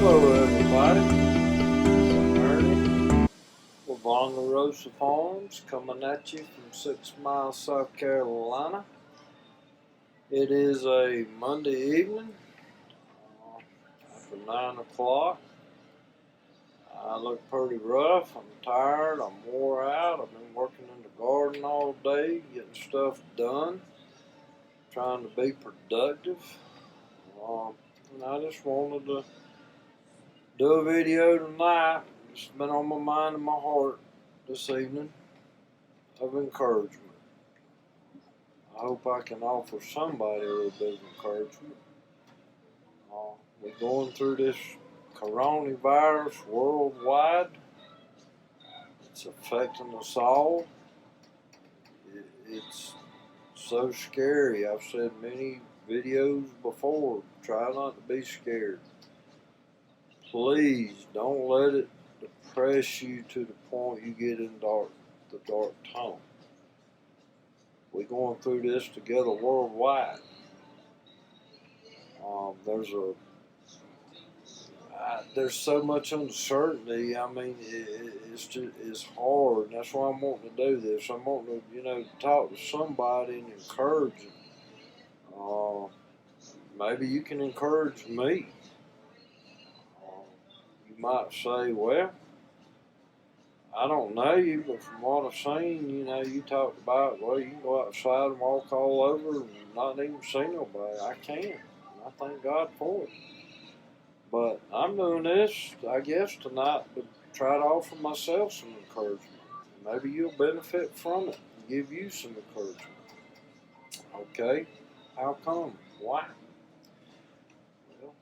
Hello everybody, I'm Ernie with Vaughn-Da-Rosa Farms coming at you from 6 Mile, South Carolina. It is a Monday evening after 9 o'clock. I look pretty rough, I'm tired, I'm wore out. I've been working in the garden all day, getting stuff done, trying to be productive. And I just wanted to do a video tonight. It's been on my mind and my heart this evening of encouragement. I hope I can offer somebody a little bit of encouragement. We're going through this coronavirus worldwide. It's affecting us all. It's so scary. I've said many videos before, try not to be scared. Please don't let it depress you to the point you get in the dark tunnel. We're going through this together worldwide. There's so much uncertainty. I mean, it's hard. And that's why I'm wanting to do this. I'm wanting to, talk to somebody and encourage them. Maybe you can encourage me. You might say, well, I don't know you, but from what I've seen, you talked about, well, you can go outside and walk all over and not even see nobody. I can. I thank God for it. But I'm doing this, I guess, tonight to try to offer myself some encouragement. Maybe you'll benefit from it and give you some encouragement. Okay? How come? Why? Well,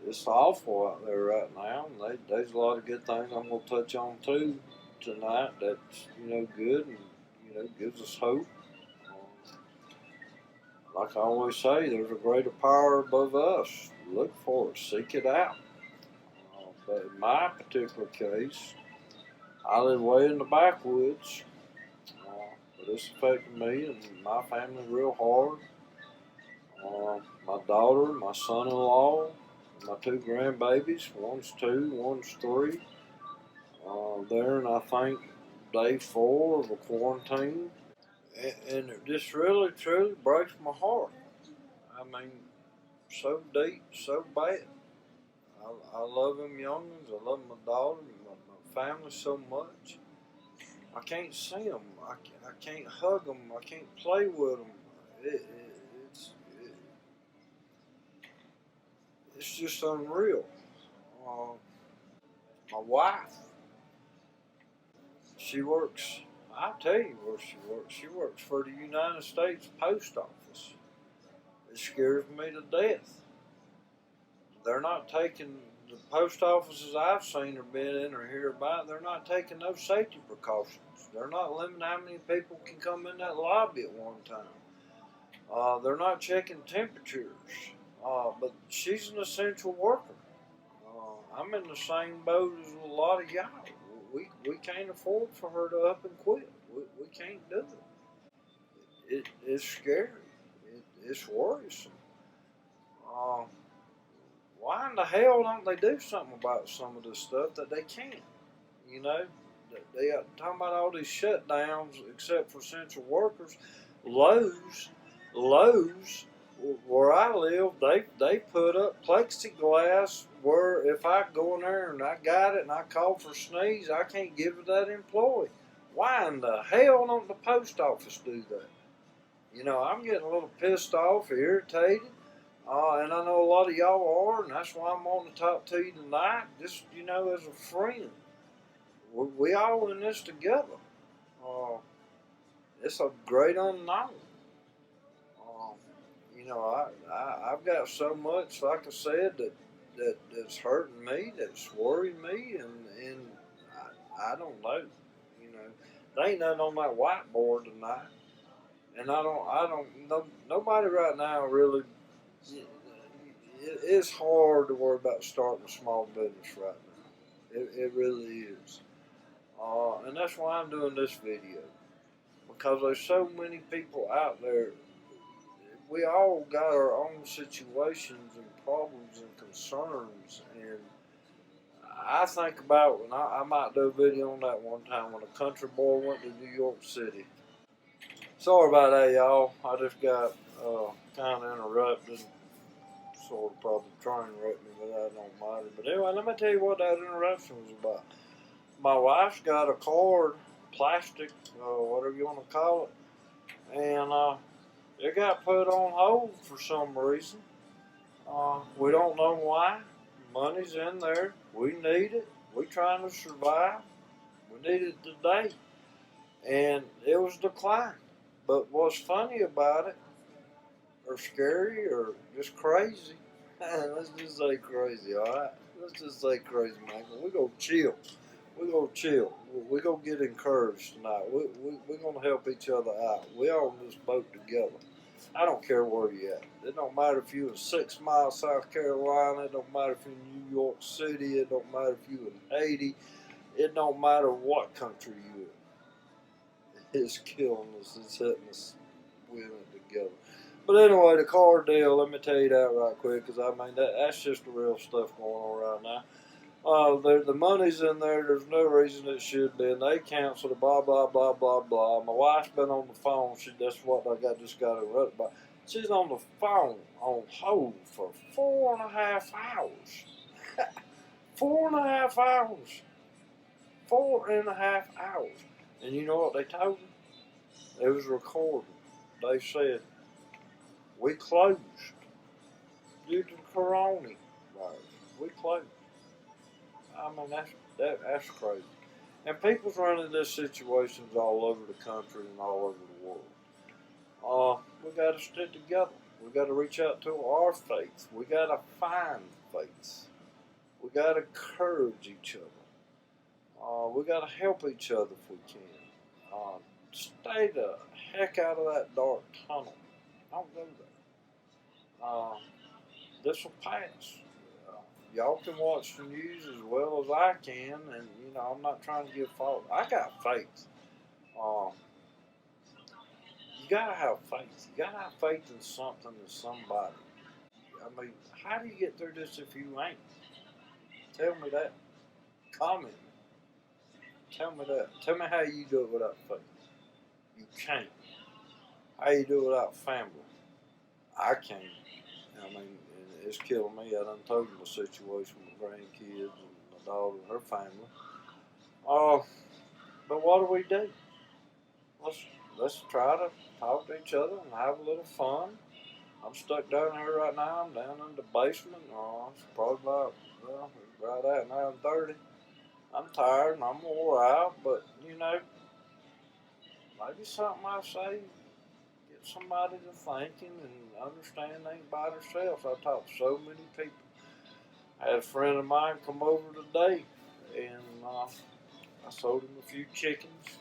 it's awful out there right now. And there's a lot of good things I'm going to touch on too tonight that's, good and, gives us hope. Like I always say, there's a greater power above us. Look for it, seek it out. But in my particular case, I live way in the backwoods, but it's affecting me and my family real hard. My daughter, my son-in-law, my two grandbabies, one's 2, one's 3. They're in, I think, day 4 of a quarantine. And it just really, truly breaks my heart. I mean, so deep, so bad. I love them youngins. I love my daughter, my family so much. I can't see them. I can't hug them. I can't play with them. It's just unreal. My wife, she works. I'll tell you where she works. She works for the United States Post Office. It scares me to death. They're not taking, the post offices I've seen or been in or hear about, they're not taking no safety precautions. They're not limiting how many people can come in that lobby at one time. They're not checking temperatures. But she's an essential worker. I'm in the same boat as a lot of y'all. We can't afford for her to up and quit. We can't do it. It's scary. It's worrisome. Why in the hell don't they do something about some of this stuff that they can't? They are talking about all these shutdowns except for essential workers. Lowe's, where I live, they put up plexiglass where if I go in there and I got it and I call for sneeze, I can't give it that employee. Why in the hell don't the post office do that? I'm getting a little pissed off, irritated. And I know a lot of y'all are, and that's why I'm wanting to talk to you tonight, just, as a friend. We all in this together. It's a great unknown. I've got so much, like I said, that's hurting me, that's worrying me, and I don't know. There ain't nothing on that whiteboard tonight, and I don't know, nobody right now really. It's hard to worry about starting a small business right now. It really is. And that's why I'm doing this video. Because there's so many people out there. we all got our own situations and problems and concerns, and I think about when I might do a video on that one time when a country boy went to New York City. Sorry about that, y'all. I just got kind of interrupted. Sort of probably train wrecked me, but that don't matter. But anyway, let me tell you what that interruption was about. My wife's got a card, plastic, whatever you want to call it, and it got put on hold for some reason. We don't know why. Money's in there. We need it. We trying to survive. We need it today. And it was declined. But what's funny about it, or scary, or just crazy, let's just say crazy, alright? Let's just say crazy, man. We're going to chill. We're going to chill. We're going to get encouraged tonight. We're going to help each other out. We all in this boat together. I don't care where you're at. It don't matter if you're in 6 Mile, South Carolina. It don't matter if you're in New York City. It don't matter if you're in Haiti. It don't matter what country you're in. It's killing us. It's hitting us. We're in it together. But anyway, the car deal, let me tell you that right quick, because I mean, that's just the real stuff going on right now. The money's in there. There's no reason it should be, and they canceled it. Blah blah blah blah blah. My wife's been on the phone. That's what I just got interrupted by. She's on the phone on hold for 4.5 hours. 4.5 hours. 4.5 hours. And you know what they told me? It was recorded. They said we closed due to the coronavirus. We closed. I mean, that's crazy. And people's running into situations all over the country and all over the world. We got to stick together. We got to reach out to our faith. We got to find faith. We got to encourage each other. We got to help each other if we can. Stay the heck out of that dark tunnel. Don't do that. This will pass. Y'all can watch the news as well as I can, and you know I'm not trying to give fault. I got faith. You gotta have faith. You gotta have faith in something or somebody. I mean, how do you get through this if you ain't? Tell me that. Comment. Tell me that. Tell me how you do it without faith. You can't. How you do it without family? I can't. I mean, it's killing me. I done told you the situation with my grandkids and my daughter and her family. But what do? Let's try to talk to each other and have a little fun. I'm stuck down here right now. I'm down in the basement. It's probably about, right at 9:30. I'm tired and I'm wore out, but you know, maybe something I say get somebody to thinking and understand they ain't by themselves. I talked to so many people. I had a friend of mine come over today, and I sold him a few chickens,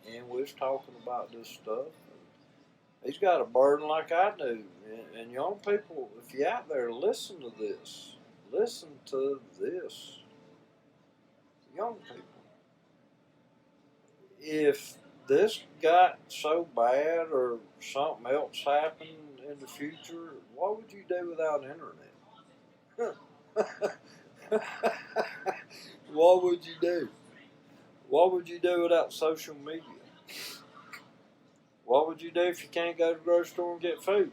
and we was talking about this stuff. He's got a burden like I do, and young people, if you're out there, listen to this. Listen to this. Young people. If this got so bad or something else happened in the future, what would you do without internet? What would you do? What would you do without social media? What would you do if you can't go to the grocery store and get food?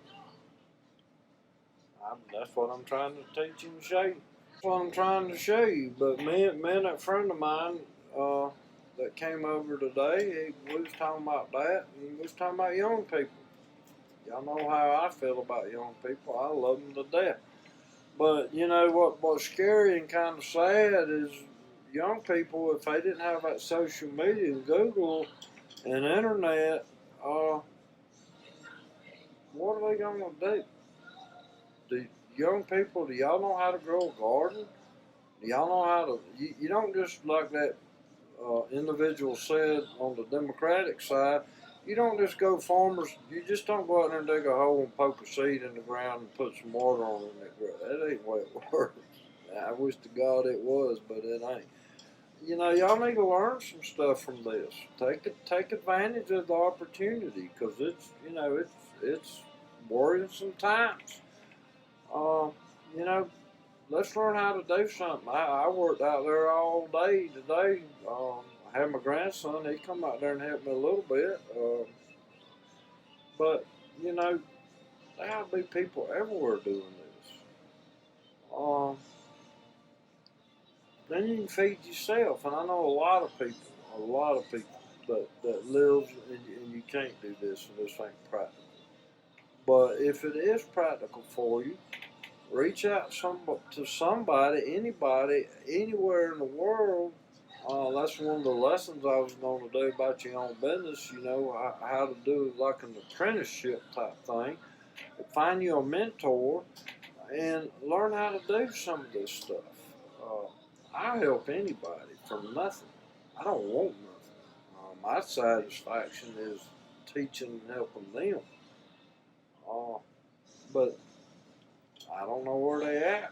That's what I'm trying to teach you and show you. That's what I'm trying to show you. But me and that friend of mine that came over today, we was talking about that, and we was talking about young people. Y'all know how I feel about young people. I love them to death. But you know what's scary and kind of sad is young people, if they didn't have that social media and Google and internet, what are they going to do? Do young people, do y'all know how to grow a garden? Do y'all know how to, you don't just like that individual said on the Democratic side, you don't just go farmers, you just don't go out there and dig a hole and poke a seed in the ground and put some water on it and it grows. That ain't the way it works. I wish to God it was, but it ain't. You know, y'all need to learn some stuff from this. Take advantage of the opportunity, because it's worrisome times. Uh, you know, let's learn how to do something. I worked out there all day today. I had my grandson. He come out there and help me a little bit. But you know, there'll be people everywhere doing this. Um, then you can feed yourself, and I know a lot of people that lives and you can't do this, and this ain't practical. But if it is practical for you, reach out to somebody, anybody, anywhere in the world. That's one of the lessons I was going to do about your own business. You know how to do like an apprenticeship type thing. Find you a mentor and learn how to do some of this stuff. Uh, I help anybody from nothing. I don't want nothing. My satisfaction is teaching and helping them. Uh, but I don't know where they at.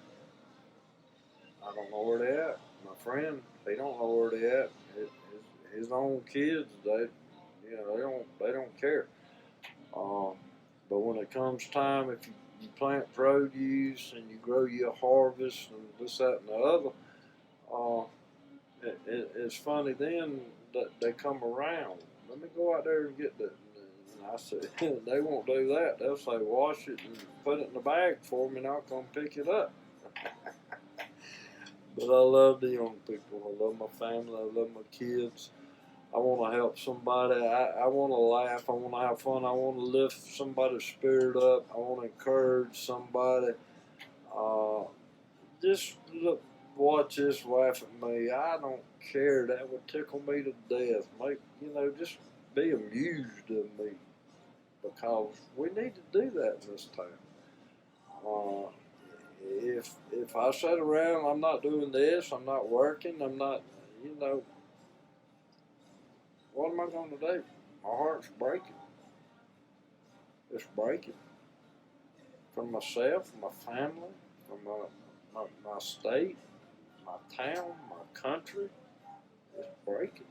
I don't know where they at. My friend, they don't know where they at. His own kids, they don't care. Uh, but when it comes time, if you plant produce and you grow your harvest and this, that, and the other, uh, it's funny then that they come around. Let me go out there and get that. And I said, they won't do that. They'll say, wash it and put it in the bag for me and I'll come pick it up. But I love the young people. I love my family. I love my kids. I want to help somebody. I want to laugh. I want to have fun. I want to lift somebody's spirit up. I want to encourage somebody. Uh, just look, watch this, laugh at me. I don't care. That would tickle me to death. Just be amused of me because we need to do that in this time. Uh, if I sit around, I'm not doing this. I'm not working. I'm not, you know. What am I going to do? My heart's breaking. It's breaking. From myself, my family, from my state, my town, my country. It's breaking.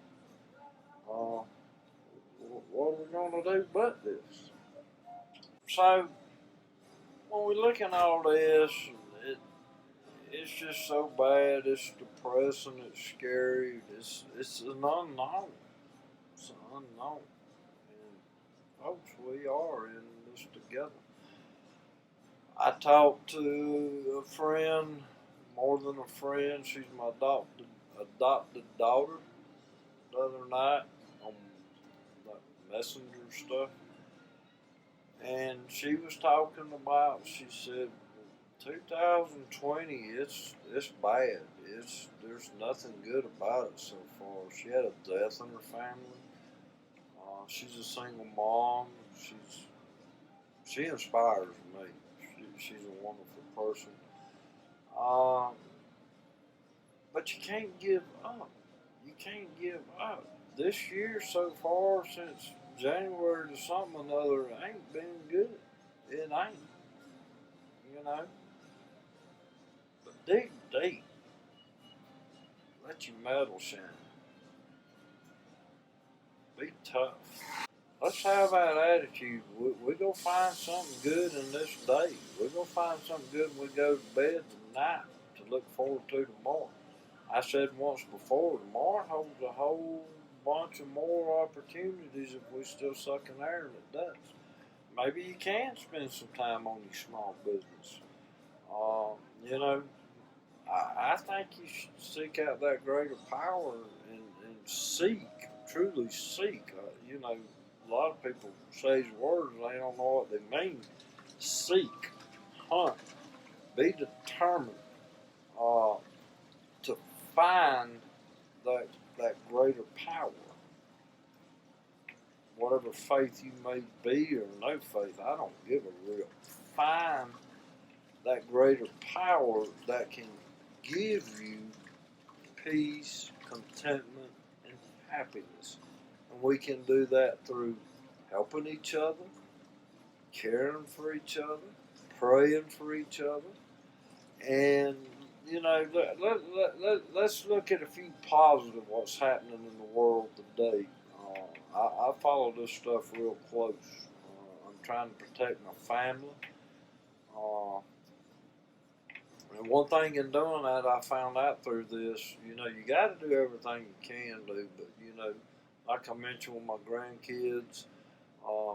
Uh, what are we going to do but this? So, when we look at all this, it's just so bad. It's depressing. It's scary. It's an unknown. It's an unknown. And folks, we are in this together. I talked to a friend, more than a friend. She's my adopted daughter the other night on the messenger stuff. And she was talking about, she said, 2020, it's bad. There's nothing good about it so far. She had a death in her family. She's a single mom. She inspires me. She's a wonderful person. Um, but you can't give up. You can't give up. This year so far, since January to something or another, ain't been good. It ain't. You know. But dig deep. Let your metal shine. Be tough. Let's have that attitude. We're going to find something good in this day. We're going to find something good when we go to bed tonight to look forward to tomorrow. I said once before, tomorrow holds a whole bunch of more opportunities if we still sucking air, and it does. Maybe you can spend some time on your small business. Uh, you know, I think you should seek out that greater power and seek, truly seek. A lot of people say these words and they don't know what they mean. Seek, hunt, be determined uh, to find that greater power. Whatever faith you may be or no faith, I don't give a rip. Find that greater power that can give you peace, contentment, and happiness. And we can do that through helping each other, caring for each other, praying for each other. And, let's look at a few positive what's happening in the world today. I follow this stuff real close. I'm trying to protect my family. Uh, and one thing in doing that, I found out through this, you know, you got to do everything you can do, but, you know, like I mentioned with my grandkids,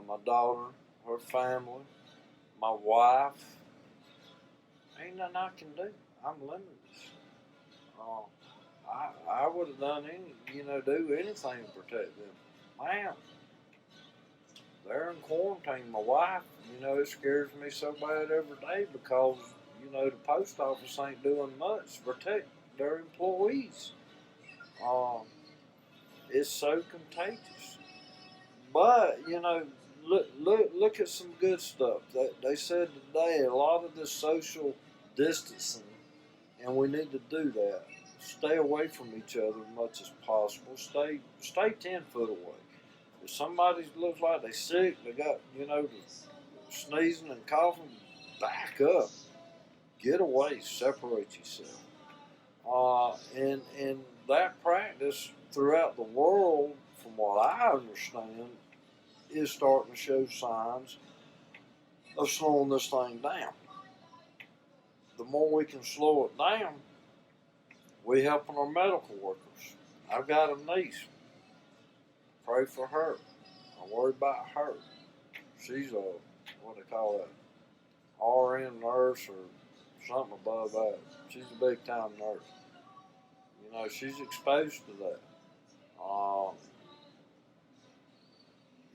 my daughter, her family, my wife, ain't nothing I can do. I'm limitless. Uh, I would have done do anything to protect them. Man, they're in quarantine. My wife, it scares me so bad every day because, the post office ain't doing much to protect their employees. Um, it's so contagious. But, look at some good stuff. They said today a lot of this social distancing, and we need to do that. Stay away from each other as much as possible. Stay 10 foot away. If somebody looks like they sick, they got sneezing and coughing, back up, get away, separate yourself. And that practice throughout the world, from what I understand, is starting to show signs of slowing this thing down. The more we can slow it down, we helping our medical workers. I've got a niece. Pray for her. I worry about her. She's a, what they call that, RN nurse or something above that. She's a big time nurse. She's exposed to that. Um,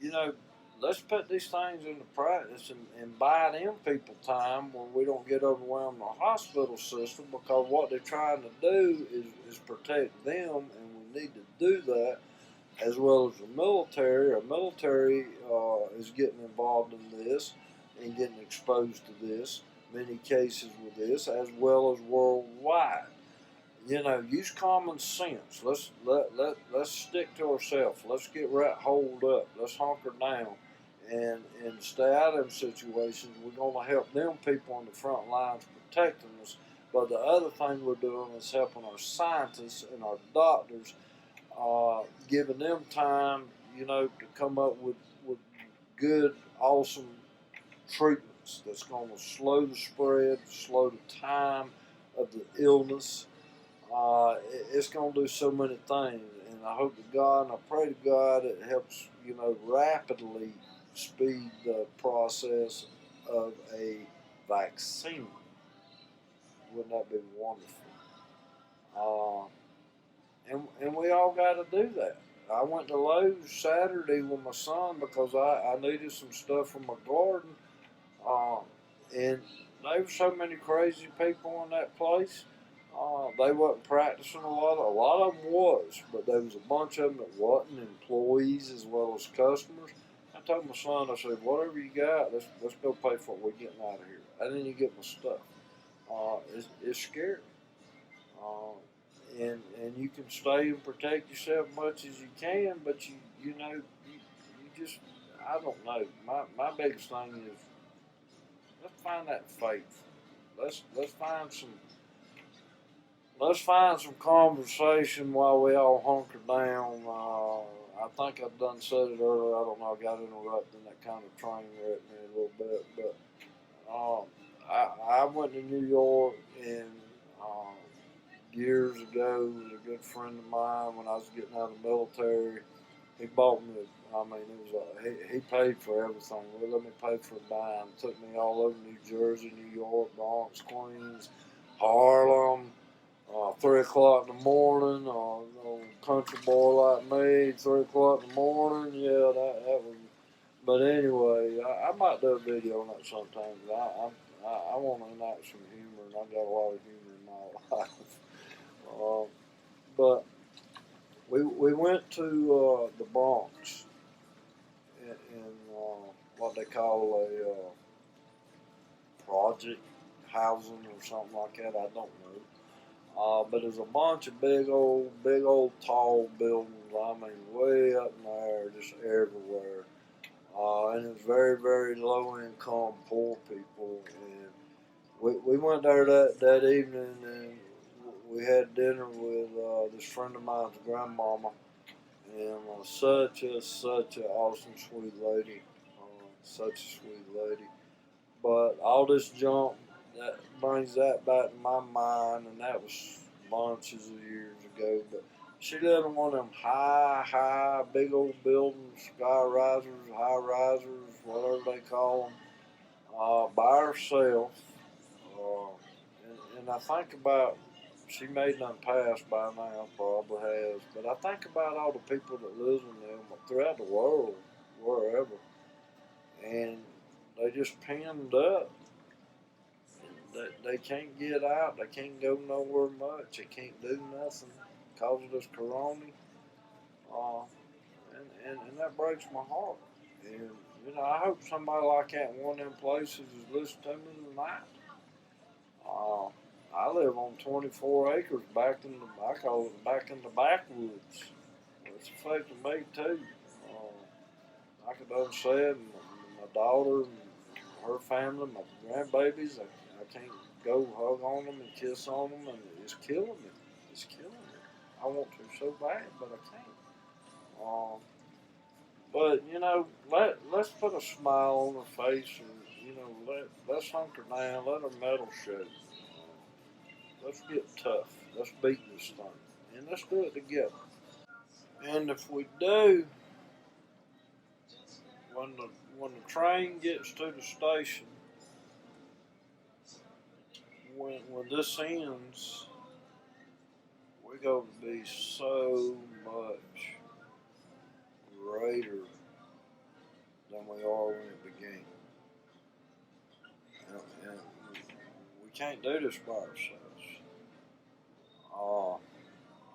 you know, let's put these things into practice and buy them people time where we don't get overwhelmed in the hospital system, because what they're trying to do is protect them, and we need to do that, as well as the military. Our military is getting involved in this and getting exposed to this, many cases with this, as well as worldwide. Use common sense. Let's stick to ourselves. Let's get right holed up. Let's hunker down and stay out of them situations. We're going to help them people on the front lines protecting us. But the other thing we're doing is helping our scientists and our doctors, giving them time, to come up with good, awesome treatments that's going to slow the spread, slow the time of the illness. It's going to do so many things, and I hope to God and I pray to God it helps, rapidly speed the process of a vaccine. Wouldn't that be wonderful? And we all got to do that. I went to Lowe's Saturday with my son because I needed some stuff for my garden, and there were so many crazy people in that place. They wasn't practicing a lot. A lot of them was, but there was a bunch of them that wasn't, employees as well as customers. I told my son, I said, whatever you got, let's go pay for it. We're getting out of here. I didn't even get my stuff. It's scary. And you can stay and protect yourself as much as you can, but you just, I don't know. My biggest thing is, let's find that faith. Let's find some conversation while we all hunker down. I think I've done said it earlier. I don't know. I got interrupted in that kind of train wrecked me a little bit, but I went to New York and years ago with a good friend of mine when I was getting out of the military. He bought me. He paid for everything. He let me pay for a dime. Took me all over New Jersey, New York, Bronx, Queens, Harlem. 3 o'clock in the morning, country boy like me, 3 o'clock in the morning, yeah, that was, but anyway, I might do a video on that sometime. I want to enact some humor, and I got a lot of humor in my life. But we went to the Bronx in what they call a project housing or something like that, I don't know. But there's a bunch of big old, tall buildings. I mean, way up in the air, just everywhere. And it was very, very low income, poor people. And we went there that evening, and we had dinner with this friend of mine's grandmama, and such a awesome, sweet lady. such a sweet lady. But all this junk that brings that back to my mind, and that was bunches of years ago. But she lived in one of them high, big old buildings, sky risers, high risers, whatever they call them, by herself. Uh, and I think about, she may not pass by now, probably has, but I think about all the people that live in them throughout the world, wherever, and they just pinned up. They can't get out. They can't go nowhere much. They can't do nothing because of this corona. Uh, and that breaks my heart. And, I hope somebody like that in one of them places is listening to me tonight. Uh, I live on 24 acres back in the, I call it back in the backwoods. It's affecting me too. Like I done said, my daughter and her family, my grandbabies, I can't go hug on them and kiss on them, and it's killing me. It's killing me. I want to so bad, but I can't. But let's put a smile on her face, and let's hunker down, let her metal show. Let's get tough. Let's beat this thing, and let's do it together. And if we do, when the train gets to the station, when this ends, we're going to be so much greater than we are when it began. And we can't do this by ourselves.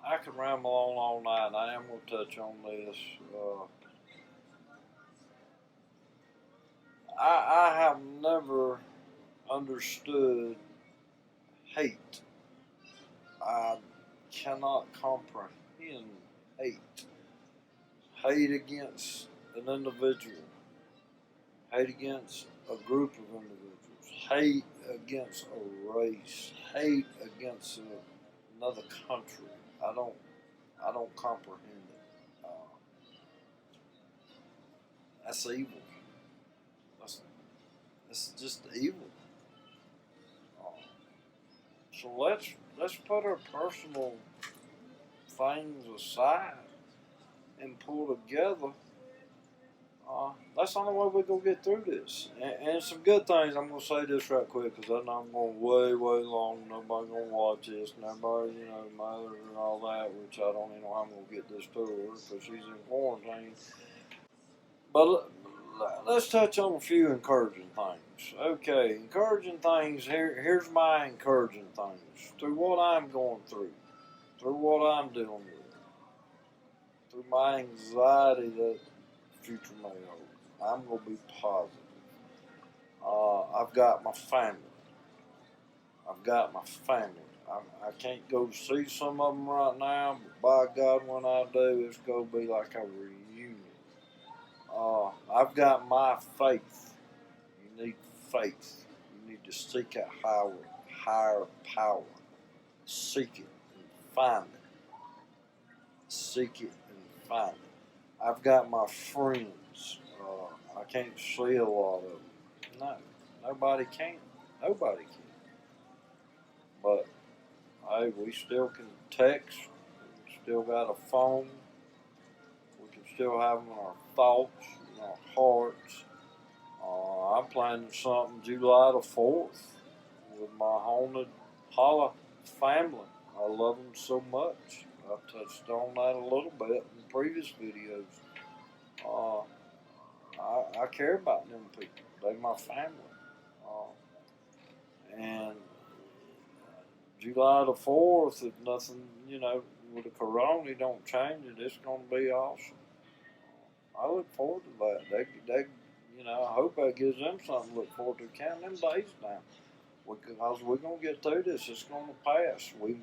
I could ramble on all night, and I am going to touch on this. I have never understood hate. I cannot comprehend hate. Hate against an individual. Hate against a group of individuals. Hate against a race. Hate against another country. I don't comprehend it. That's evil. That's just evil. Uh, so let's put our personal things aside and pull together. That's the only way we're going to get through this. And some good things. I'm going to say this right quick because I know I'm going way long. Nobody's going to watch this. Nobody, mother and all that, which I don't even know how I'm going to get this to her because she's in quarantine. But let's touch on a few encouraging things. Okay, encouraging things. Here's my encouraging things. Through what I'm going through what I'm dealing with, through my anxiety that future may hold, I'm going to be positive. I've got my family. I can't go see some of them right now, but by God, when I do, it's going to be like a reunion. I've got my faith. You need faith. You need to seek out higher power. Seek it and find it. Seek it and find it. I've got my friends. I can't see a lot of them. No, nobody can. Nobody can. But hey, we still can text. We still got a phone. We can still have them in our thoughts, in our hearts. I'm planning something July the 4th with my haunted holla family. I love them so much. I touched on that a little bit in previous videos. I care about them people. They're my family. And July the 4th, if nothing, with the corona don't change it, it's going to be awesome. I look forward to that. I hope that gives them something to look forward to. Count them days down. Because we're going to get through this. It's going to pass. We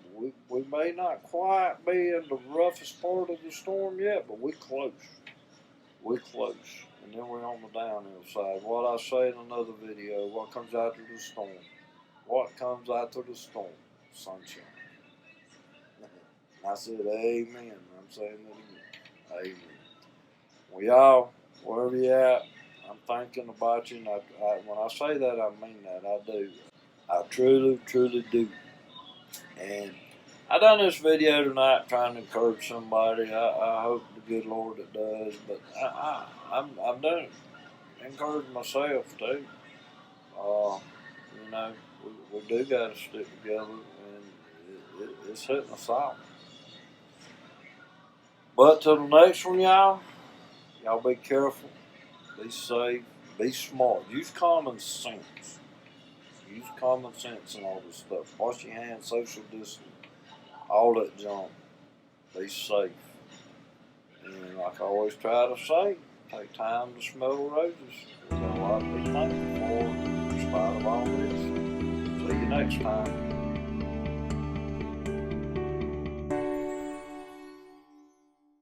may not quite be in the roughest part of the storm yet, but we're close. We're close. And then we're on the downhill side. What I say in another video, what comes after the storm? What comes after the storm? Sunshine. I said amen. I'm saying it again. Amen. Well, y'all, wherever you at, I'm thinking about you, and when I say that, I mean that. I do. I truly, truly do. And I done this video tonight trying to encourage somebody. I hope the good Lord it does, but I'm done it. Encourage myself too. You know, we do got to stick together, and it's hitting us off. But till the next one, y'all be careful, be safe, be smart. Use common sense. Use common sense in all this stuff. Wash your hands, social distance, all that junk. Be safe. And like I always try to say, take time to smell the roses. We got a lot to be thankful for in spite of all this. See you next time.